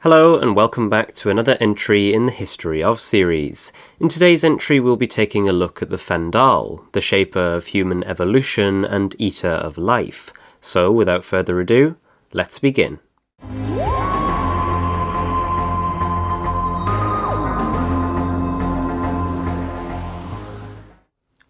Hello and welcome back to another entry in the History of series. In today's entry we'll be taking a look at the Fendahl, the shaper of human evolution and eater of life. So without further ado, let's begin.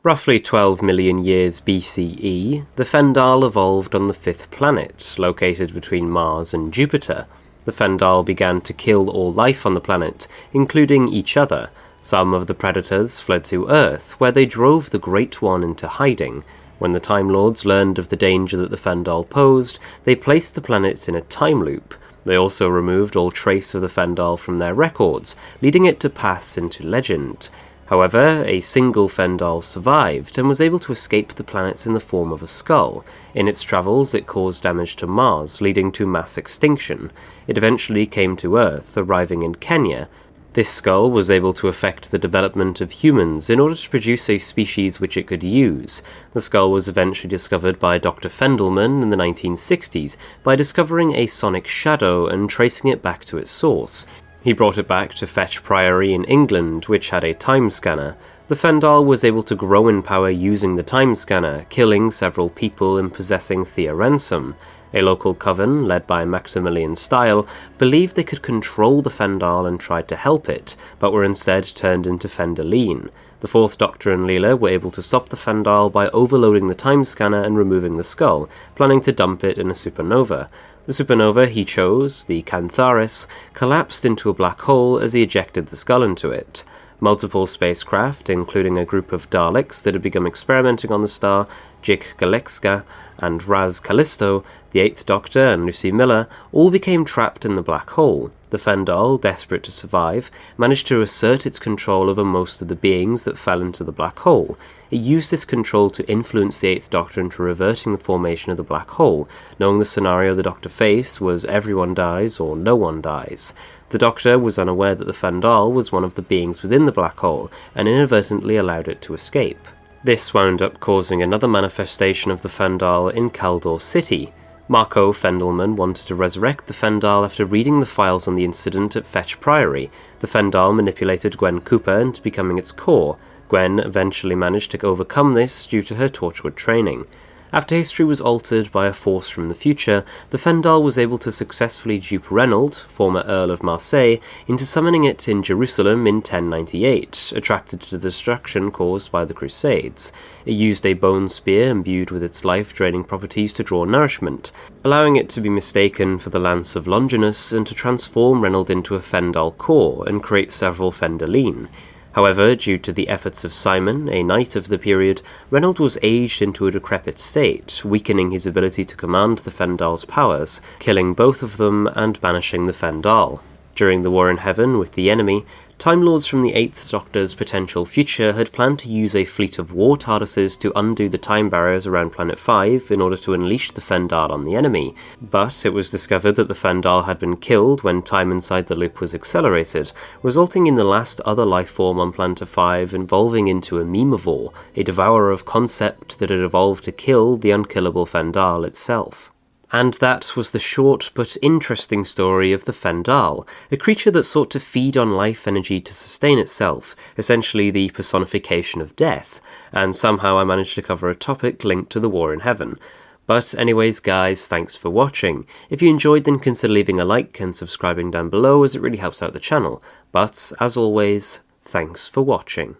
Roughly 12 million years BCE, the Fendahl evolved on the fifth planet, located between Mars and Jupiter. The Fendahl began to kill all life on the planet, including each other. Some of the predators fled to Earth, where they drove the Great One into hiding. When the Time Lords learned of the danger that the Fendahl posed, they placed the planet in a time loop. They also removed all trace of the Fendahl from their records, leading it to pass into legend. However, a single Fendahl survived and was able to escape the planet in the form of a skull. In its travels, it caused damage to Mars, leading to mass extinction. It eventually came to Earth, arriving in Kenya. This skull was able to affect the development of humans in order to produce a species which it could use. The skull was eventually discovered by Dr. Fendelman in the 1960s by discovering a sonic shadow and tracing it back to its source. He brought it back to Fetch Priory in England, which had a time scanner. The Fendahl was able to grow in power using the time scanner, killing several people and possessing Thea Ransom. A local coven, led by Maximilian Style, believed they could control the Fendahl and tried to help it, but were instead turned into Fendaline. The Fourth Doctor and Leela were able to stop the Fendahl by overloading the time scanner and removing the skull, planning to dump it in a supernova. The supernova he chose, the Cantharis, collapsed into a black hole as he ejected the skull into it. Multiple spacecraft, including a group of Daleks that had begun experimenting on the star, Jik Galekska and Raz Callisto, the Eighth Doctor and Lucy Miller, all became trapped in the black hole. The Fendahl, desperate to survive, managed to assert its control over most of the beings that fell into the black hole. It used this control to influence the Eighth Doctor into reverting the formation of the black hole, knowing the scenario the Doctor faced was everyone dies or no one dies. The Doctor was unaware that the Fendahl was one of the beings within the black hole, and inadvertently allowed it to escape. This wound up causing another manifestation of the Fendahl in Kaldor City. Marco Fendelman wanted to resurrect the Fendahl after reading the files on the incident at Fetch Priory. The Fendahl manipulated Gwen Cooper into becoming its core. Gwen eventually managed to overcome this due to her Torchwood training. After history was altered by a force from the future, the Fendahl was able to successfully dupe Reynold, former Earl of Marseille, into summoning it in Jerusalem in 1098, attracted to the destruction caused by the Crusades. It used a bone spear imbued with its life-draining properties to draw nourishment, allowing it to be mistaken for the Lance of Longinus and to transform Reynold into a Fendahl core and create several Fendaline. However, due to the efforts of Simon, a knight of the period, Reynold was aged into a decrepit state, weakening his ability to command the Fendahl's powers, killing both of them and banishing the Fendahl. During the War in Heaven with the enemy, Time Lords from the Eighth Doctor's potential future had planned to use a fleet of war TARDISes to undo the time barriers around Planet 5 in order to unleash the Fendahl on the enemy, but it was discovered that the Fendahl had been killed when time inside the loop was accelerated, resulting in the last other life form on Planet 5 evolving into a Mimivore, a devourer of concept that had evolved to kill the unkillable Fendahl itself. And that was the short but interesting story of the Fendahl, a creature that sought to feed on life energy to sustain itself, essentially the personification of death, and somehow I managed to cover a topic linked to the War in Heaven. But anyways guys, thanks for watching. If you enjoyed, then consider leaving a like and subscribing down below as it really helps out the channel. But, as always, thanks for watching.